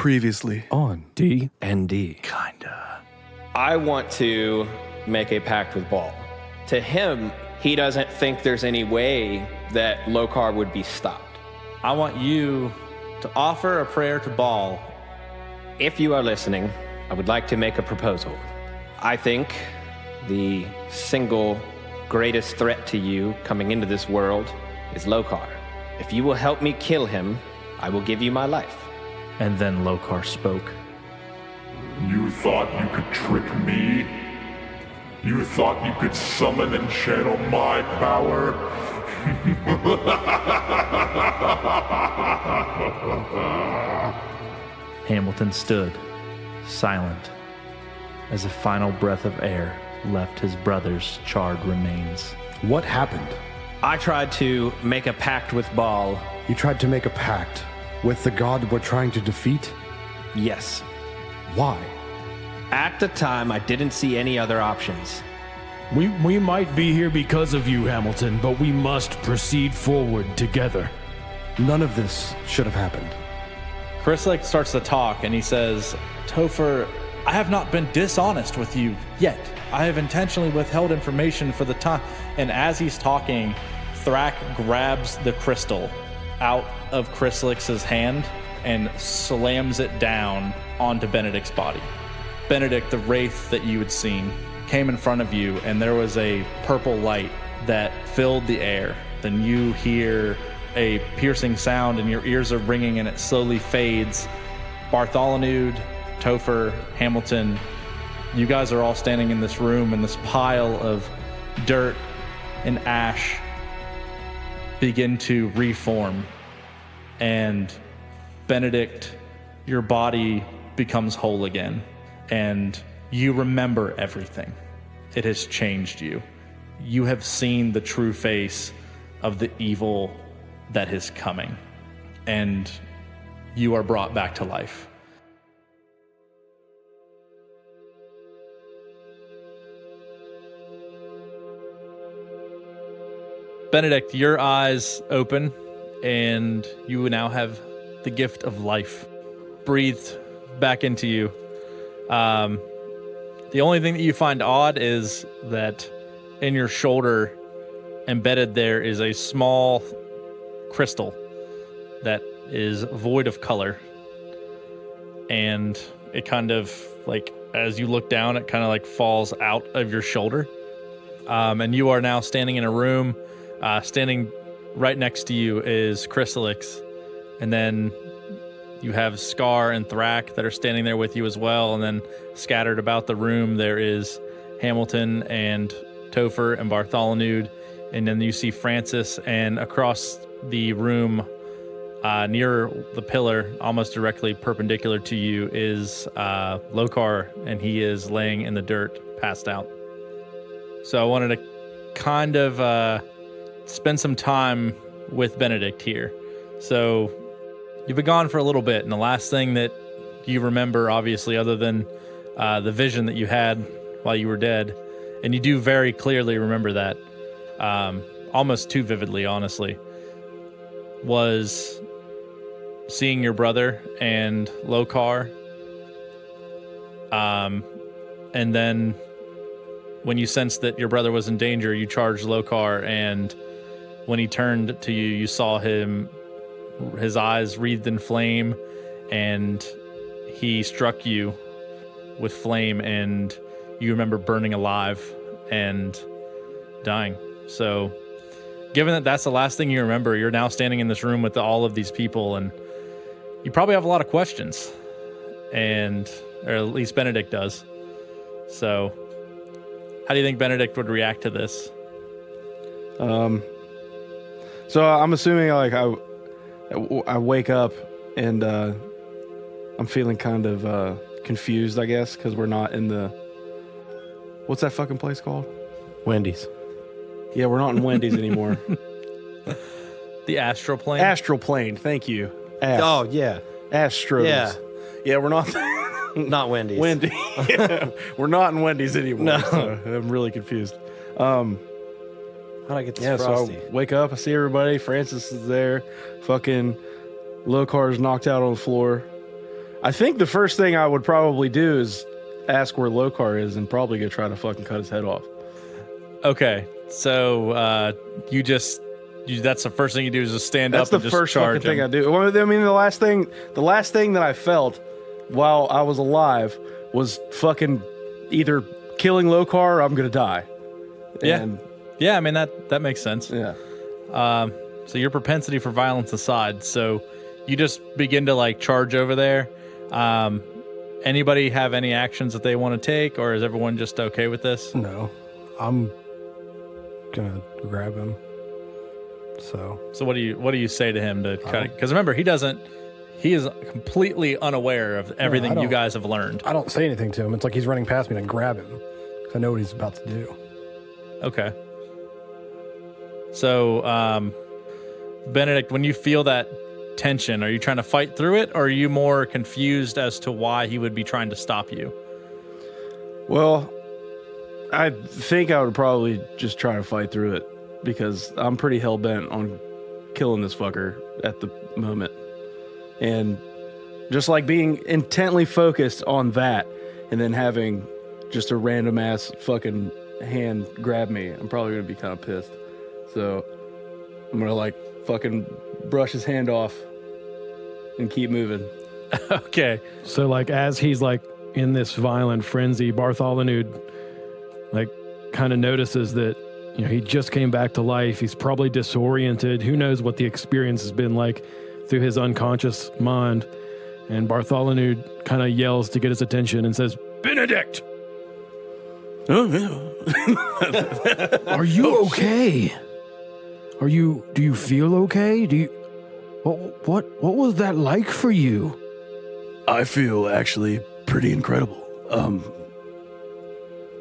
Previously on D&D. Kinda. I want to make a pact with Ball. To him, he doesn't think there's any way that Lokar would be stopped. I want you to offer a prayer to Ball. If you are listening, I would like to make a proposal. I think the single greatest threat to you coming into this world is Lokar. If you will help me kill him, I will give you my life. And then Lokar spoke. You thought you could trick me? You thought you could summon and channel my power? Hamilton stood, silent, as a final breath of air left his brother's charred remains. What happened? I tried to make a pact with Ball. You tried to make a pact with the god we're trying to defeat? Yes. Why? At the time, I didn't see any other options. We might be here because of you, Hamilton, but we must proceed forward together. None of this should have happened. Krysalix starts to talk and he says, Topher, I have not been dishonest with you yet. I have intentionally withheld information for the time. And as he's talking, Thrak grabs the crystal out of Krysalix's hand and slams it down onto Benedict's body. Benedict, the wraith that you had seen, came in front of you, and there was a purple light that filled the air. Then you hear a piercing sound, and your ears are ringing, and it slowly fades. Bartholonude, Topher, Hamilton, you guys are all standing in this room, and this pile of dirt and ash begin to reform. And Benedict, your body becomes whole again, and you remember everything. It has changed you. You have seen the true face of the evil that is coming, and you are brought back to life. Benedict, your eyes open, and you now have the gift of life breathed back into you. The only thing that you find odd is that in your shoulder, embedded there, is a small crystal that is void of color. And it kind of, like, as you look down, it kind of like falls out of your shoulder. And you are now standing in a room. Standing right next to you is Krysalix. And then you have Scar and Thrak that are standing there with you as well. And then scattered about the room, there is Hamilton and Topher and Bartholonude. And then you see Francis, and across the room, near the pillar, almost directly perpendicular to you, is Lokar, and he is laying in the dirt, passed out. So I wanted to kind of spend some time with Benedict here. So you've been gone for a little bit, and the last thing that you remember, obviously, other than the vision that you had while you were dead, and you do very clearly remember that, almost too vividly, honestly, was seeing your brother and Lokar, and then when you sensed that your brother was in danger, you charged Lokar, and when he turned to you, you saw him, his eyes wreathed in flame, and he struck you with flame, and you remember burning alive and dying. So given that that's the last thing you remember, you're now standing in this room with all of these people, and you probably have a lot of questions, or at least Benedict does. So how do you think Benedict would react to this? So I'm assuming, like, I wake up and I'm feeling kind of confused, I guess, because we're not in the... What's that fucking place called? Wendy's. Yeah, we're not in Wendy's anymore. The astral plane? Astral plane, thank you. Oh, yeah. Astros. Yeah. Yeah, we're not... Not Wendy's. Wendy. Yeah, we're not in Wendy's anymore. No. So I'm really confused. How'd I get this frosty? So I wake up, I see everybody. Francis is there. Fucking Lokar's knocked out on the floor. I think the first thing I would probably do is ask where Lokar is and probably go try to fucking cut his head off. Okay, so that's the first thing you do is just stand That's up and the just first charge fucking thing him. I do. Well, I mean, the last thing that I felt while I was alive was fucking either killing Lokar or I'm gonna die. Yeah. And, Yeah, I mean, that makes sense. yeah. So your propensity for violence aside, so you just begin to like charge over there. Anybody have any actions that they want to take, or is everyone just okay with this? No, I'm gonna grab him. So what do you say to him to kind of, because remember he is completely unaware of everything you guys have learned. I don't say anything to him. It's like he's running past me and I grab him because I know what he's about to do. Okay. So, Benedict, when you feel that tension, are you trying to fight through it, or are you more confused as to why he would be trying to stop you? Well, I think I would probably just try to fight through it because I'm pretty hell bent on killing this fucker at the moment. And just like being intently focused on that and then having just a random ass fucking hand grab me, I'm probably going to be kind of pissed. So I'm going to like fucking brush his hand off and keep moving. Okay. So, like, as he's like in this violent frenzy, Bartholonude, like, kind of notices that, you know, he just came back to life. He's probably disoriented. Who knows what the experience has been like through his unconscious mind. And Bartholonude kind of yells to get his attention and says, "Benedict! Oh, yeah. Are you okay? Do you feel okay? What was that like for you?" I feel actually pretty incredible.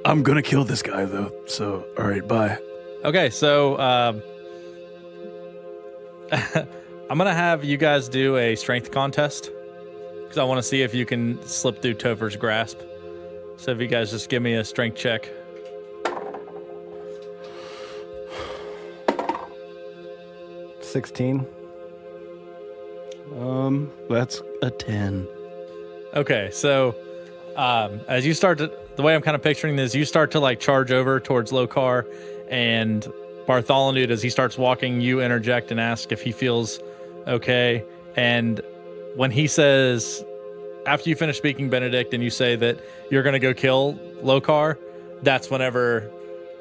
I'm gonna kill this guy though, so all right, bye. Okay, so I'm gonna have you guys do a strength contest because I want to see if you can slip through Topher's grasp. So if you guys just give me a strength check. 16. That's a 10. Okay, so as you start to, the way I'm kind of picturing this, you start to like charge over towards Lokar, and Bartholonude, as he starts walking, you interject and ask if he feels okay. And when he says, after you finish speaking, Benedict, and you say that you're going to go kill Lokar, that's whenever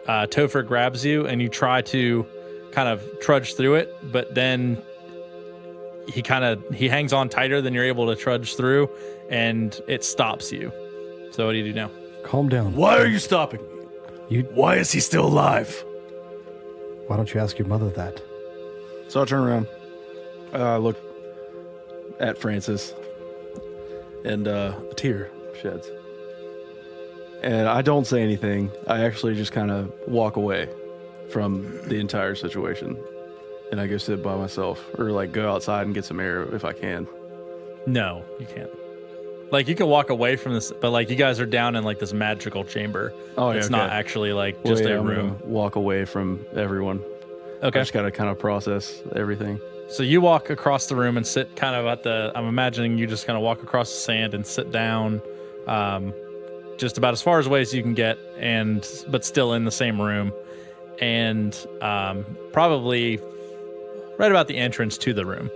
Topher grabs you and you try to kind of trudge through it, but then he hangs on tighter than you're able to trudge through, and it stops you. So what do you do now? Calm down. Why are you stopping me? Why is he still alive? Why don't you ask your mother that? So I'll turn around. Look at Francis, and a tear sheds. And I don't say anything. I actually just kind of walk away from the entire situation. And I go sit by myself, or like go outside and get some air if I can. No, you can't. Like, you can walk away from this, but like you guys are down in like this magical chamber. Oh, yeah, it's okay. not actually like just a I'm room. gonna walk away from everyone. Okay. I just gotta kind of process everything. So you walk across the room and sit kind of at the, I'm imagining you just kind of walk across the sand and sit down, just about as far as away as you can get, but still in the same room. And probably right about the entrance to the room,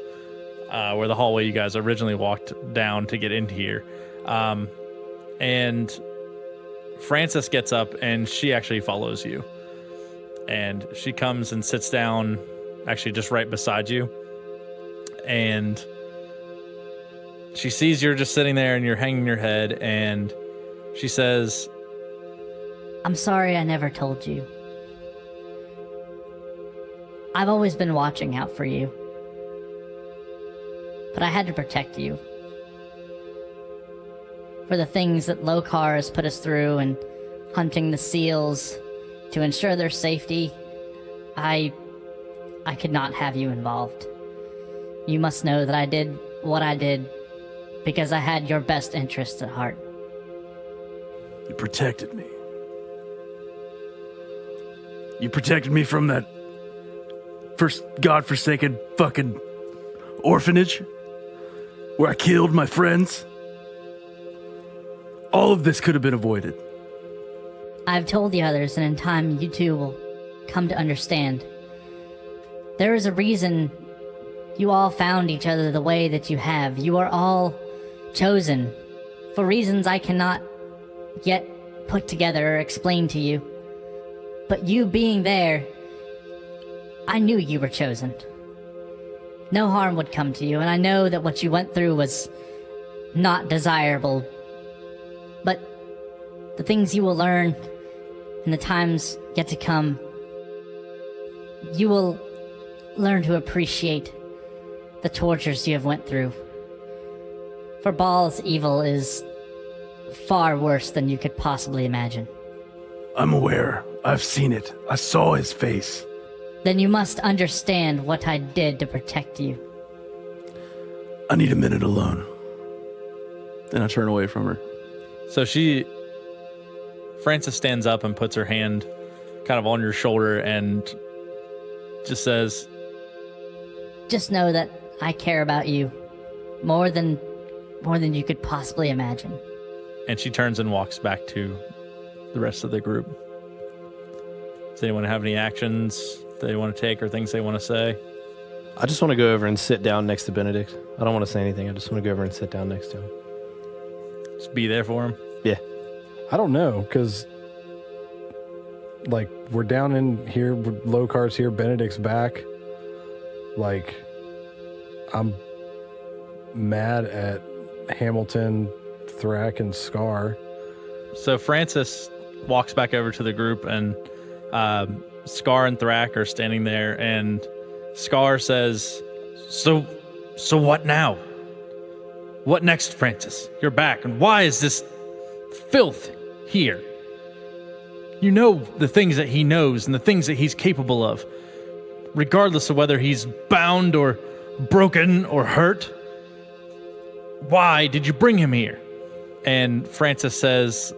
where the hallway you guys originally walked down to get into here. And Frances gets up and she actually follows you. And she comes and sits down actually just right beside you. And she sees you're just sitting there and you're hanging your head, and she says, "I'm sorry I never told you. I've always been watching out for you. But I had to protect you. For the things that Lokar has put us through and hunting the seals to ensure their safety, I could not have you involved. You must know that I did what I did because I had your best interests at heart." You protected me. You protected me from that first godforsaken fucking orphanage where I killed my friends. All of this could have been avoided. I've told the others, and in time you too will come to understand. There is a reason you all found each other the way that you have. You are all chosen for reasons I cannot yet put together or explain to you. But you being there, I knew you were chosen. No harm would come to you, and I know that what you went through was not desirable. But the things you will learn in the times yet to come, you will learn to appreciate the tortures you have went through. For Baal's evil is far worse than you could possibly imagine. I'm aware. I've seen it. I saw his face. Then you must understand what I did to protect you. I need a minute alone. And I turn away from her. So Francis stands up and puts her hand kind of on your shoulder and just says, Just know that I care about you more than you could possibly imagine. and she turns and walks back to the rest of the group. Does anyone have any actions they want to take or things they want to say? I just want to go over and sit down next to Benedict. I don't want to say anything. I just want to go over and sit down next to him. Just be there for him? Yeah. I don't know, because, like, we're down in here, Lokar's here, Benedict's back. Like, I'm mad at Hamilton, Thrak, and Scar. So Francis walks back over to the group, and Scar and Thrak are standing there, and Scar says, So what now? What next, Francis? You're back, and why is this filth here? You know the things that he knows and the things that he's capable of, regardless of whether he's bound or broken or hurt. Why did you bring him here? And Francis says,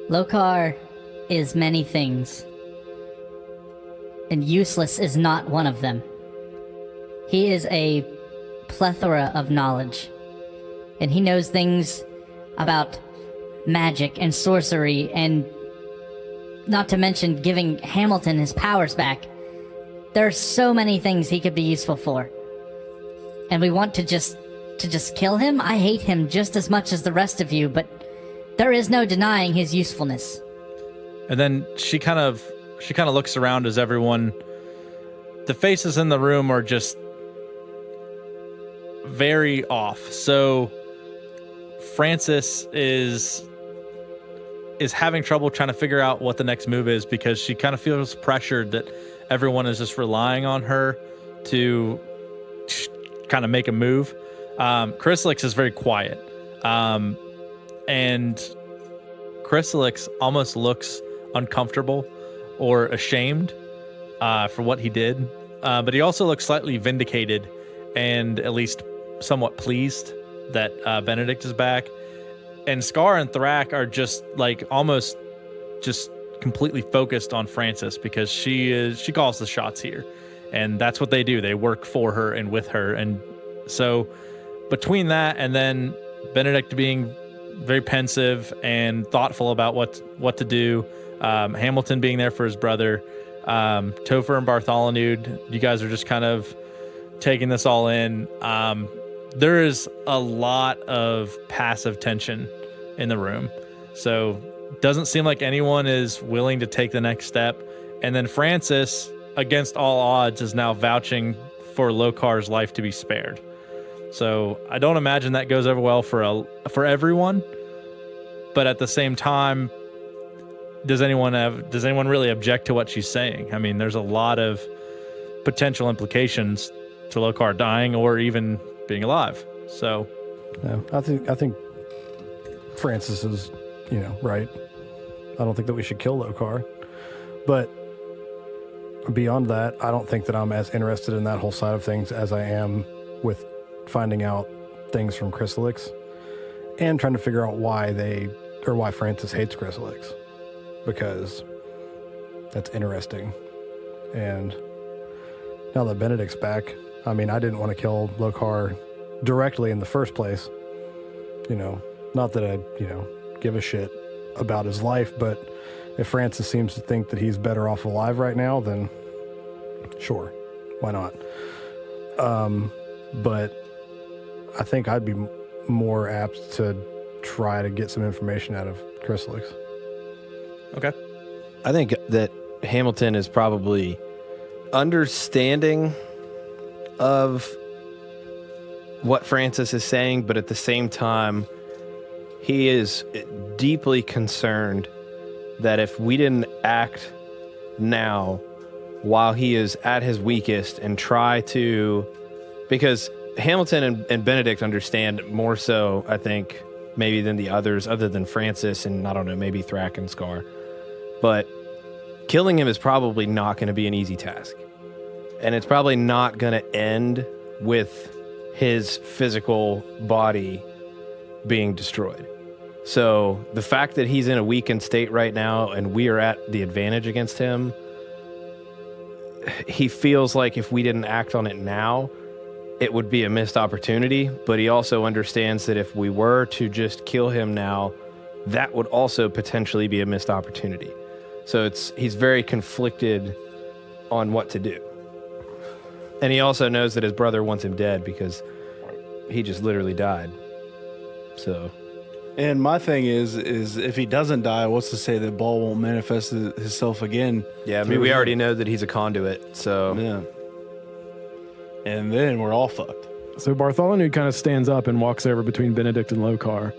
Lokar is many things, and useless is not one of them. He is a plethora of knowledge, and he knows things about magic and sorcery, and not to mention giving Hamilton his powers back. There are so many things he could be useful for. And we want to just kill him? I hate him just as much as the rest of you, but there is no denying his usefulness. and then she kind of looks around as everyone, the faces in the room are just very off. So Francis is having trouble trying to figure out what the next move is, because she kind of feels pressured that everyone is just relying on her to kind of make a move. Krysalix is very quiet. And Krysalix almost looks uncomfortable or ashamed for what he did. But he also looks slightly vindicated and at least somewhat pleased that Benedict is back. And Scar and Thrak are just like almost just completely focused on Francis, because she calls the shots here, and that's what they do. They work for her and with her. And so between that and then Benedict being very pensive and thoughtful about what to do, Hamilton being there for his brother, Topher and Bartholonude, you guys are just kind of taking this all in. There is a lot of passive tension in the room. So doesn't seem like anyone is willing to take the next step. And then Francis, against all odds, is now vouching for Lokar's life to be spared. So I don't imagine that goes over well for everyone. But at the same time, does anyone really object to what she's saying? I mean, there's a lot of potential implications to Lokar dying or even being alive. So No, I think Francis is, right. I don't think that we should kill Lokar. But beyond that, I don't think that I'm as interested in that whole side of things as I am with finding out things from Krysalix and trying to figure out why Francis hates Krysalix, because that's interesting. And now that Benedict's back, I mean, I didn't want to kill Lokar directly in the first place. Not that I, give a shit about his life, but if Francis seems to think that he's better off alive right now, then sure, why not? But I think I'd be more apt to try to get some information out of Krysalix. Okay. I think that Hamilton is probably understanding of what Francis is saying, but at the same time, he is deeply concerned that if we didn't act now while he is at his weakest and try to, because Hamilton and Benedict understand more so, I think, maybe than the others, other than Francis and, I don't know, maybe Thrak and Scar. But killing him is probably not going to be an easy task. And it's probably not going to end with his physical body being destroyed. So the fact that he's in a weakened state right now and we are at the advantage against him, he feels like if we didn't act on it now, it would be a missed opportunity. But he also understands that if we were to just kill him now, that would also potentially be a missed opportunity. So he's very conflicted on what to do. And he also knows that his brother wants him dead because he just literally died. So... And my thing is if he doesn't die, what's to say that Ball won't manifest himself again? Yeah, I mean, we already know that he's a conduit, so... Yeah. And then we're all fucked. So Bartholonude kind of stands up and walks over between Benedict and Lokar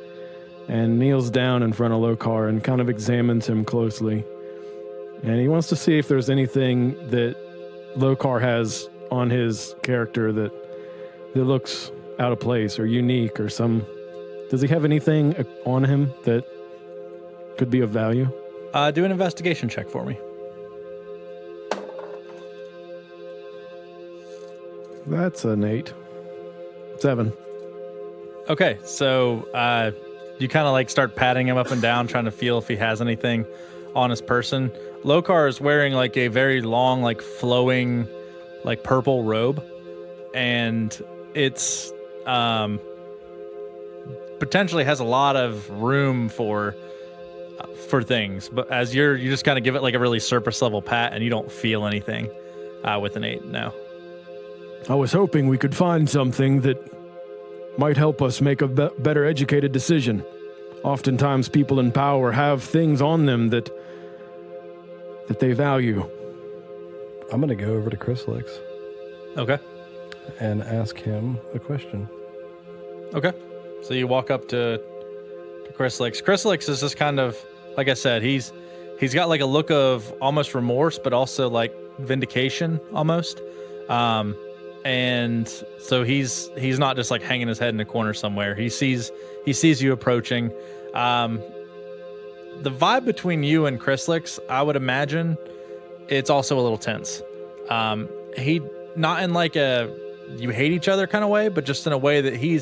and kneels down in front of Lokar and kind of examines him closely. And he wants to see if there's anything that Lokar has on his character that looks out of place or unique or some... Does he have anything on him that could be of value? Do an investigation check for me. That's an 8. 7. Okay, so you kind of like start patting him up and down, trying to feel if he has anything on his person. Lokar is wearing like a very long, like flowing, like purple robe, and it's potentially has a lot of room for things, but as you just kind of give it like a really surface level pat, and you don't feel anything with an 8 now. I was hoping we could find something that might help us make a better educated decision. Oftentimes people in power have things on them that they value. I'm going to go over to Krysalix. Okay. And ask him a question. Okay. So you walk up to Krysalix. Krysalix is just kind of, like I said, he's got like a look of almost remorse, but also like vindication almost. And so he's not just like hanging his head in a corner somewhere. He sees you approaching. The vibe between you and Krysalix, I would imagine, it's also a little tense. He not in like a you hate each other kind of way, but just in a way that he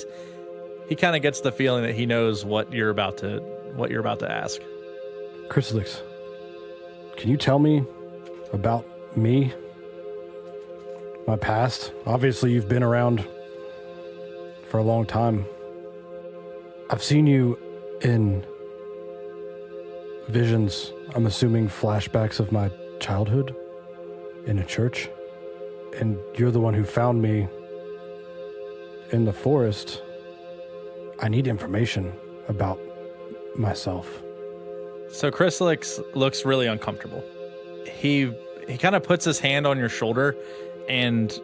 kind of gets the feeling that he knows what you're about to ask. Krysalix, can you tell me about me? My past? Obviously, you've been around for a long time. I've seen you in visions, I'm assuming flashbacks of my childhood in a church. And you're the one who found me in the forest. I need information about myself. So Krysalix looks really uncomfortable. He kind of puts his hand on your shoulder and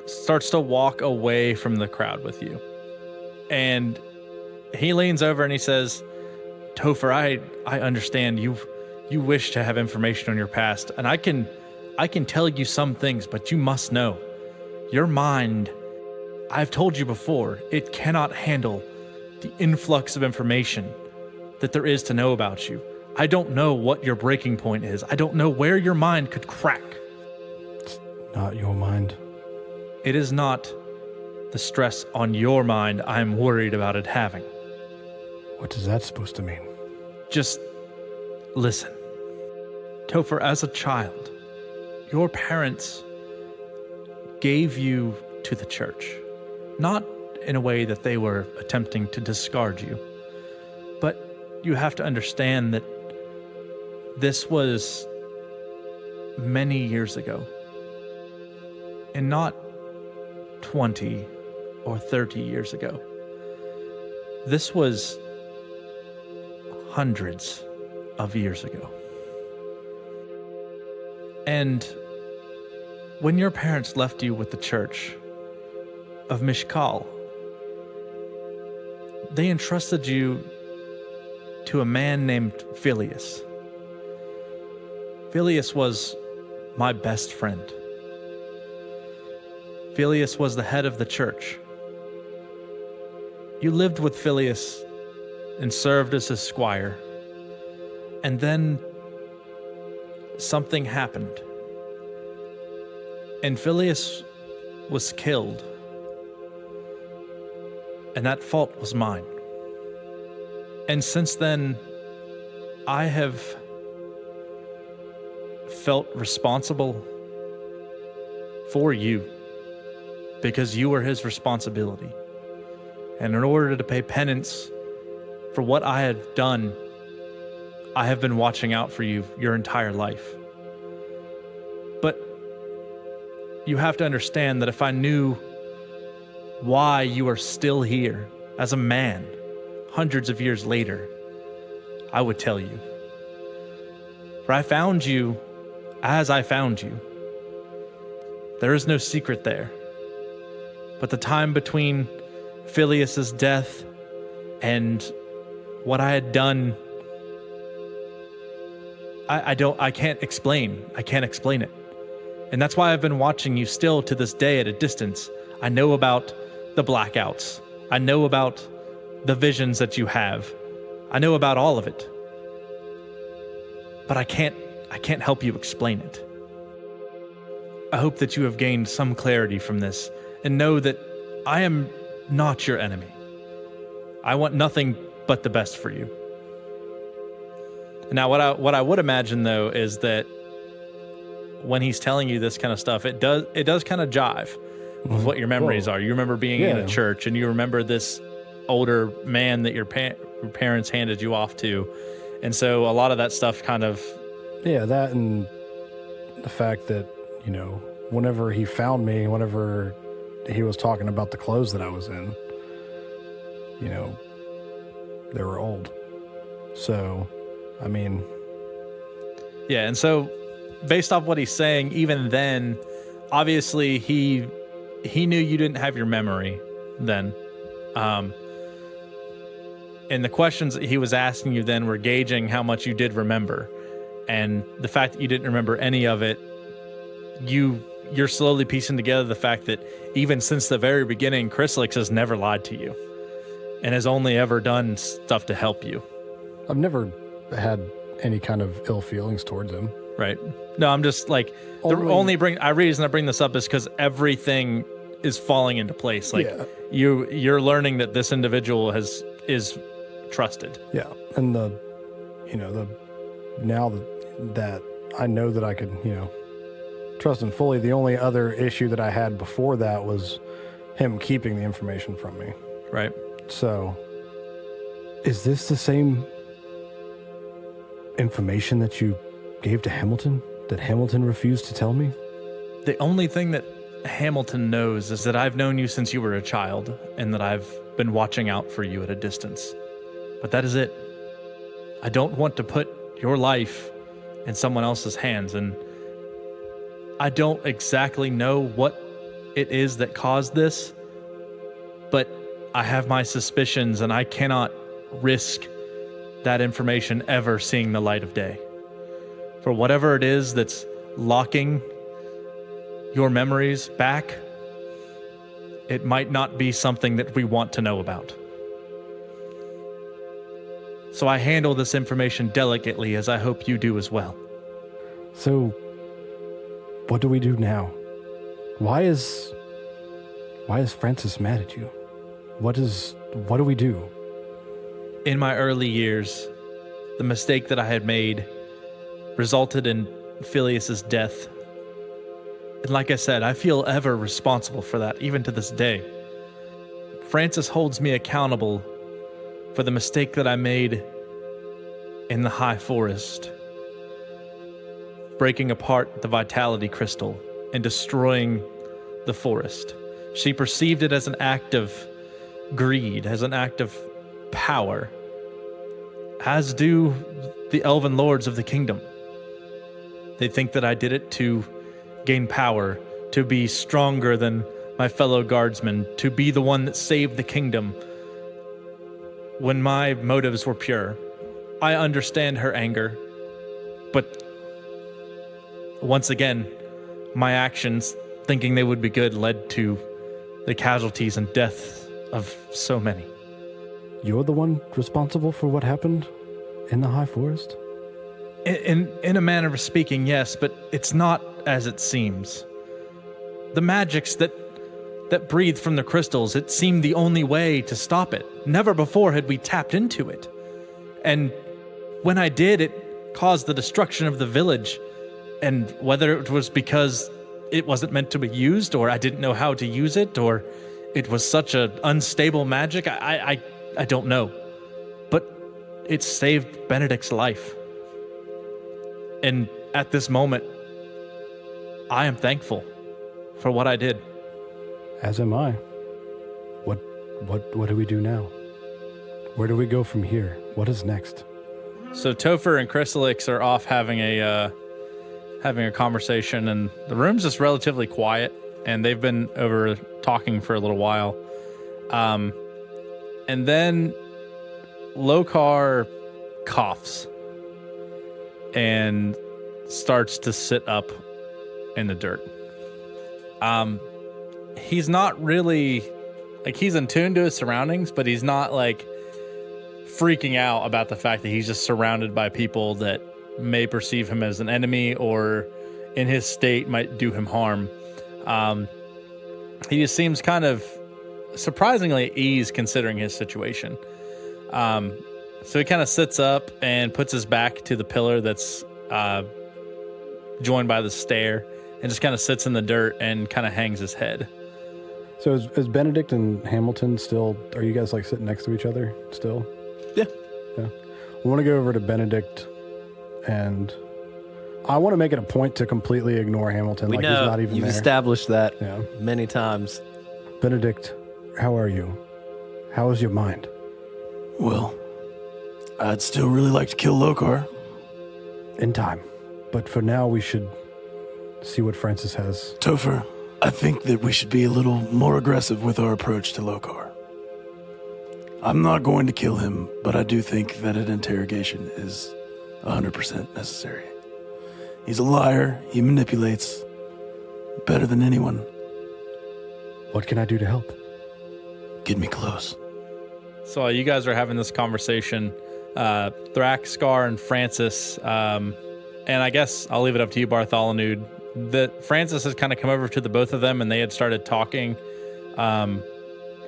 starts to walk away from the crowd with you. And he leans over and he says, Topher, I understand you wish to have information on your past, and I can tell you some things, but you must know. Your mind, I've told you before, it cannot handle the influx of information that there is to know about you. I don't know what your breaking point is. I don't know where your mind could crack. It's not your mind. It is not the stress on your mind I'm worried about it having. What is that supposed to mean? Just listen. Topher, as a child, your parents gave you to the church. Not in a way that they were attempting to discard you, but you have to understand that this was many years ago. And not 20 or 30 years ago. This was hundreds of years ago. And when your parents left you with the church of Mishkal, they entrusted you to a man named Phileas. Phileas was my best friend. Phileas was the head of the church. You lived with Phileas and served as his squire. And then something happened. And Phileas was killed. And that fault was mine. And since then, I have felt responsible for you because you were his responsibility. And in order to pay penance for what I had done, I have been watching out for you your entire life. But you have to understand that if I knew why you are still here as a man hundreds of years later, I would tell you. For I found you as I found you. There is no secret there. But the time between Phileas's death and what I had done, I can't explain. I can't explain it. And that's why I've been watching you still to this day at a distance. I know about the blackouts. I know about the visions that you have. I know about all of it. But I can't help you explain it. I hope that you have gained some clarity from this and know that I am not your enemy. I want nothing but the best for you. Now, what I would imagine though is that when he's telling you this kind of stuff, it does kind of jive with what your memories are. You remember being in a church, and you remember this older man that your parents handed you off to, and so a lot of that stuff kind of that, and the fact that whenever he found me, whenever he was talking about the clothes that I was in, they were old. So, I mean, and so based off what he's saying, even then, obviously he knew you didn't have your memory then. And the questions that he was asking you then were gauging how much you did remember. And the fact that you didn't remember any of it, you're slowly piecing together the fact that even since the very beginning, Krysalix has never lied to you and has only ever done stuff to help you. I've never had any kind of ill feelings towards him. Right. No, I'm just like, the reason I bring this up is because everything is falling into place. Like you're learning that this individual is trusted. Yeah. And now that I know that I could, trust him fully, the only other issue that I had before that was him keeping the information from me. Right. So, is this the same information that you gave to Hamilton, that Hamilton refused to tell me? The only thing that Hamilton knows is that I've known you since you were a child, and that I've been watching out for you at a distance. But that is it. I don't want to put your life in someone else's hands, and I don't exactly know what it is that caused this, but I have my suspicions, and I cannot risk that information ever seeing the light of day. For whatever it is that's locking your memories back, it might not be something that we want to know about. So I handle this information delicately, as I hope you do as well. So, what do we do now? Why is Francis mad at you? What do we do? In my early years, the mistake that I had made resulted in Phileas's death. And like I said, I feel ever responsible for that, even to this day. Francis holds me accountable for the mistake that I made in the high forest, breaking apart the vitality crystal and destroying the forest. She perceived it as an act of greed, as an act of power, as do the elven lords of the kingdom. They think that I did it to gain power, to be stronger than my fellow guardsmen, to be the one that saved the kingdom, when my motives were pure. I understand her anger, but once again, my actions, thinking they would be good, led to the casualties and death of so many. You're the one responsible for what happened in the high forest? In a manner of speaking, yes, but it's not as it seems. The magics that breathed from the crystals, it seemed the only way to stop it. Never before had we tapped into it. And when I did, it caused the destruction of the village. And whether it was because it wasn't meant to be used, or I didn't know how to use it, or it was such an unstable magic, I don't know. But it saved Benedict's life. And at this moment, I am thankful for what I did. As am I. What do we do now? Where do we go from here? What is next? So Topher and Krysalix are off having a conversation, and the room's just relatively quiet, and they've been over talking for a little while. And then Lokar coughs and starts to sit up in the dirt. He's not really, like, he's in tune to his surroundings, but he's not, like, freaking out about the fact that he's just surrounded by people that may perceive him as an enemy, or in his state might do him harm. He just seems kind of surprisingly at ease considering his situation. So he kind of sits up and puts his back to the pillar that's joined by the stair, and just kind of sits in the dirt and kind of hangs his head. So is Benedict and Hamilton still, are you guys like sitting next to each other still? Yeah. Yeah. I want to go over to Benedict, and I want to make it a point to completely ignore Hamilton. We like know. He's not even You've there. established that many times. Benedict, how are you? How is your mind? Well, I'd still really like to kill Lokar. In time. But for now, we should see what Francis has. Topher, I think that we should be a little more aggressive with our approach to Lokar. I'm not going to kill him, but I do think that an interrogation is 100% necessary. He's a liar. He manipulates better than anyone. What can I do to help? Get me close. So you guys are having this conversation, Thrak, Scar, and Francis, and I guess I'll leave it up to you, Bartholonude. That Francis has kind of come over to the both of them, and they had started talking.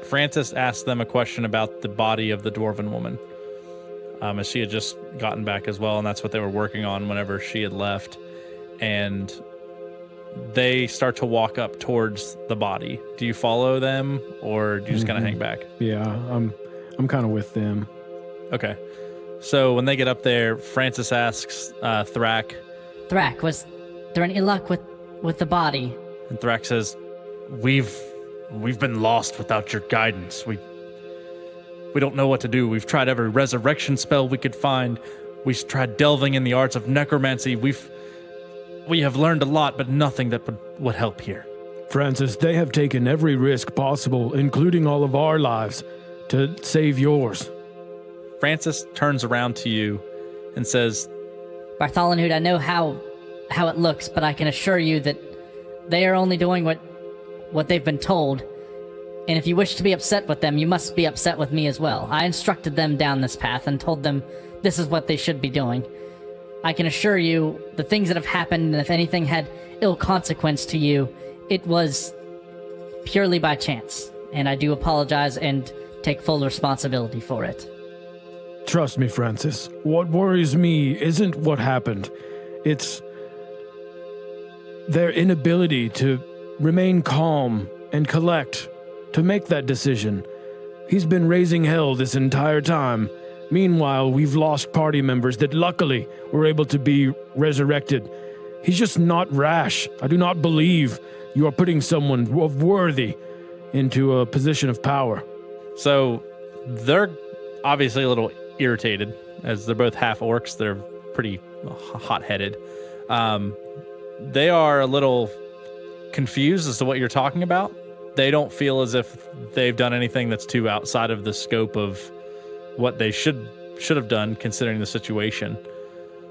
Francis asked them a question about the body of the dwarven woman, as she had just gotten back as well, and that's what they were working on whenever she had left. And they start to walk up towards the body. Do you follow them, or do you just kind of hang back? Yeah, I'm kind of with them. Okay. So when they get up there, Francis asks Thrak. Thrak, was there any luck with the body? And Thrak says, We've been lost without your guidance. We don't know what to do. We've tried every resurrection spell we could find. We've tried delving in the arts of necromancy. We have learned a lot, but nothing that would help here. Francis, they have taken every risk possible, including all of our lives, to save yours. Francis turns around to you and says, Bartholonude, I know how it looks, but I can assure you that they are only doing what they've been told. And if you wish to be upset with them, you must be upset with me as well. I instructed them down this path and told them this is what they should be doing. I can assure you, the things that have happened, and if anything had ill consequence to you, it was purely by chance. And I do apologize and take full responsibility for it. Trust me, Francis. What worries me isn't what happened. It's their inability to remain calm and collect, to make that decision. He's been raising hell this entire time, Meanwhile, we've lost party members that luckily were able to be resurrected. He's just not rash. I do not believe you are putting someone worthy into a position of power. So they're obviously a little irritated, as they're both half orcs. They're pretty hot-headed. They are a little confused as to what you're talking about. They don't feel as if they've done anything that's too outside of the scope of what they should have done, considering the situation.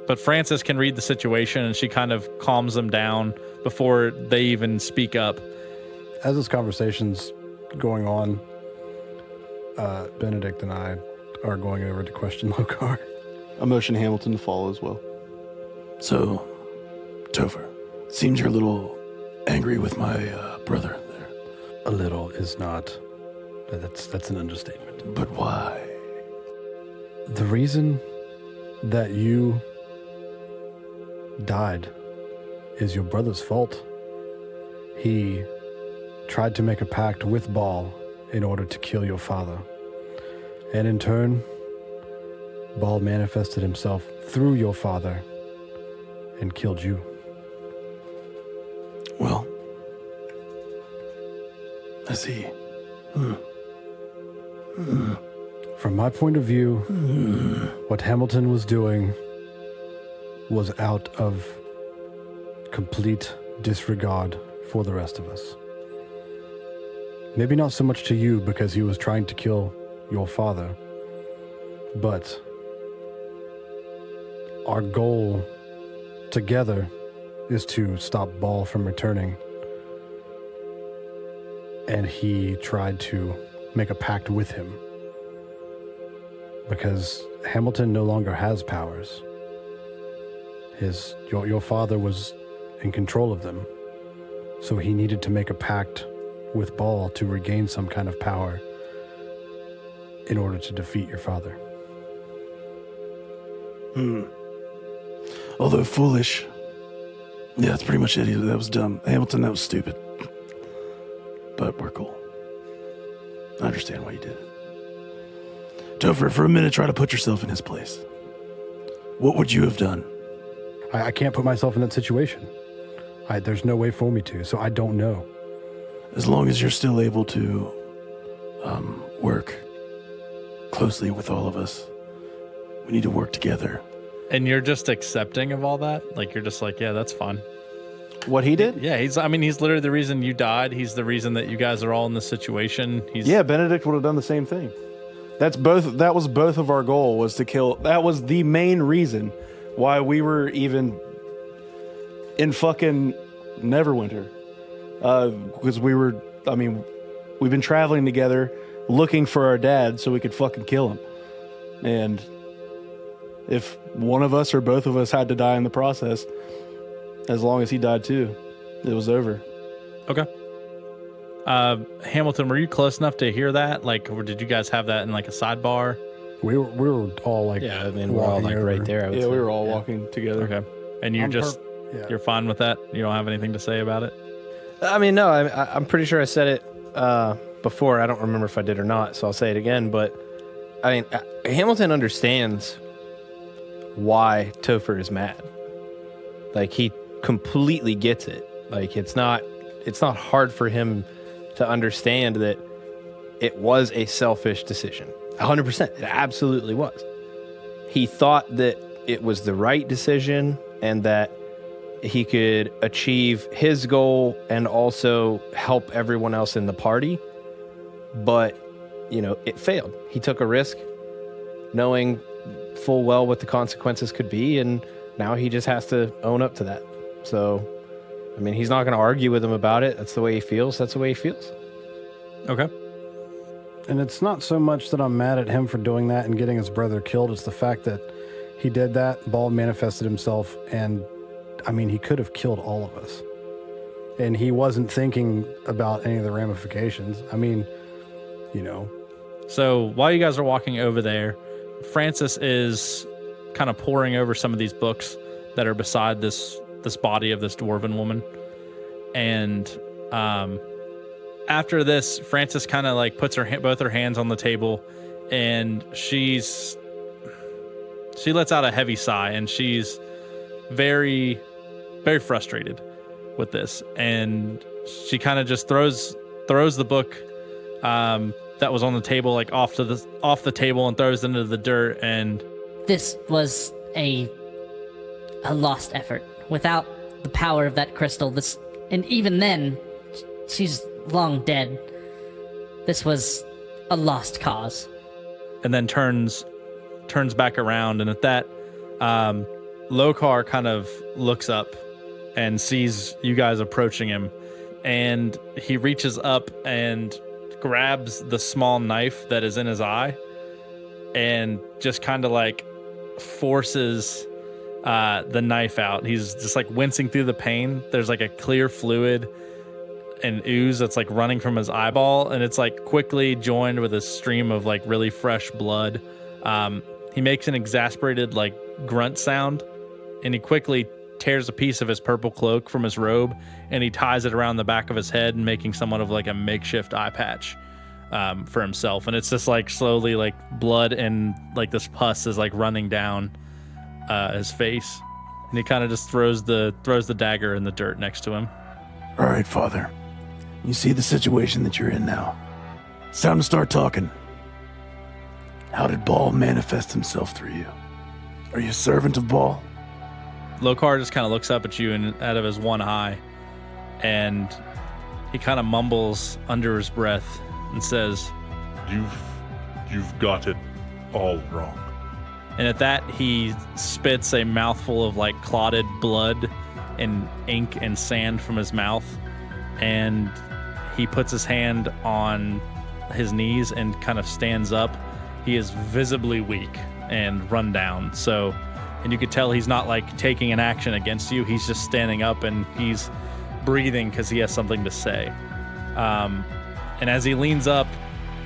But Frances can read the situation, and she kind of calms them down before they even speak up. As this conversation's going on, Benedict and I are going over to question Lokar. I motion Hamilton to follow as well. So, Topher, seems you're a little angry with my brother there. A little is not. That's an understatement. But why? The reason that you died is your brother's fault. He tried to make a pact with Baal in order to kill your father. And in turn, Baal manifested himself through your father and killed you. Well, I see. From my point of view, what Hamilton was doing was out of complete disregard for the rest of us. Maybe not so much to you because he was trying to kill your father, but our goal together is to stop Baal from returning. And he tried to make a pact with him because Hamilton no longer has powers. Your father was in control of them, so he needed to make a pact with Baal to regain some kind of power in order to defeat your father. Although foolish. Yeah, that's pretty much it. That was dumb. Hamilton, that was stupid. But we're cool. I understand why you did it. Topher, for a minute, try to put yourself in his place. What would you have done? I can't put myself in that situation. There's no way for me to, so I don't know. As long as you're still able to work closely with all of us, we need to work together. And you're just accepting of all that? Like, you're just like, yeah, that's fine. What he did? Yeah, he's literally the reason you died. He's the reason that you guys are all in this situation. Yeah, Benedict would have done the same thing. That was both of our goal, was to kill. That was the main reason why we were even in fucking Neverwinter. Because we've been traveling together looking for our dad so we could fucking kill him. And if one of us or both of us had to die in the process, as long as he died too, it was over. Okay. Hamilton, were you close enough to hear that? Like, or did you guys have that in like a sidebar? We were all like, Yeah, I mean, we're all like over. right there. I would say. We were all walking together. Okay. And you're you're fine with that? You don't have anything to say about it? I mean, no, I'm pretty sure I said it before. I don't remember if I did or not, so I'll say it again. But, I mean, Hamilton understands why Topher is mad. Like, he completely gets it. Like, it's not hard for him to understand that it was a selfish decision. 100%. It absolutely was. He thought that it was the right decision and that he could achieve his goal and also help everyone else in the party. But, it failed. He took a risk knowing full well what the consequences could be, and now he just has to own up to that. So, I mean, he's not going to argue with him about it. That's the way he feels. That's the way he feels. Okay. And it's not so much that I'm mad at him for doing that and getting his brother killed. It's the fact that he did that, Baal manifested himself, and, I mean, he could have killed all of us. And he wasn't thinking about any of the ramifications. I mean, So while you guys are walking over there, Francis is kind of poring over some of these books that are beside this body of this dwarven woman. And after this, Francis kind of like puts both her hands on the table, and she's she lets out a heavy sigh, and she's very, very frustrated with this. And she kind of just throws the book that was on the table like off the table and throws it into the dirt. And This was a lost effort. Without the power of that crystal, and even then, she's long dead. This was a lost cause. and then turns back around, and at that, Lokar kind of looks up and sees you guys approaching him, and he reaches up and grabs the small knife that is in his eye and just kind of like forces the knife out. He's just like wincing through the pain. There's like a clear fluid and ooze that's like running from his eyeball, and it's like quickly joined with a stream of like really fresh blood. He makes an exasperated like grunt sound, and he quickly tears a piece of his purple cloak from his robe, and he ties it around the back of his head, making somewhat of like a makeshift eye patch for himself. And it's just like slowly like blood and like this pus is like running down his face, and he kind of just throws the dagger in the dirt next to him. All right, Father. You see the situation that you're in now. It's time to start talking. How did Baal manifest himself through you? Are you a servant of Baal? Lokar just kind of looks up at you and out of his one eye, and he kind of mumbles under his breath and says, You've got it all wrong. and at that he spits a mouthful of like clotted blood and ink and sand from his mouth, and he puts his hand on his knees and kind of stands up. He is visibly weak and run down, and you could tell he's not like taking an action against you. He's just standing up and he's breathing because he has something to say. And as he leans up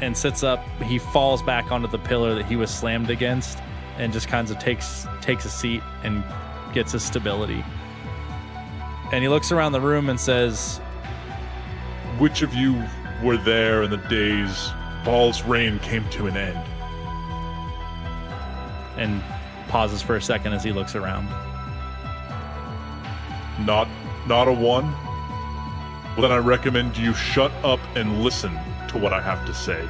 and sits up, he falls back onto the pillar that he was slammed against and just kind of takes a seat and gets his stability. And he looks around the room and says, Which of you were there in the days Baal's reign came to an end? and pauses for a second as he looks around. Not a one? Well, then I recommend you shut up and listen to what I have to say.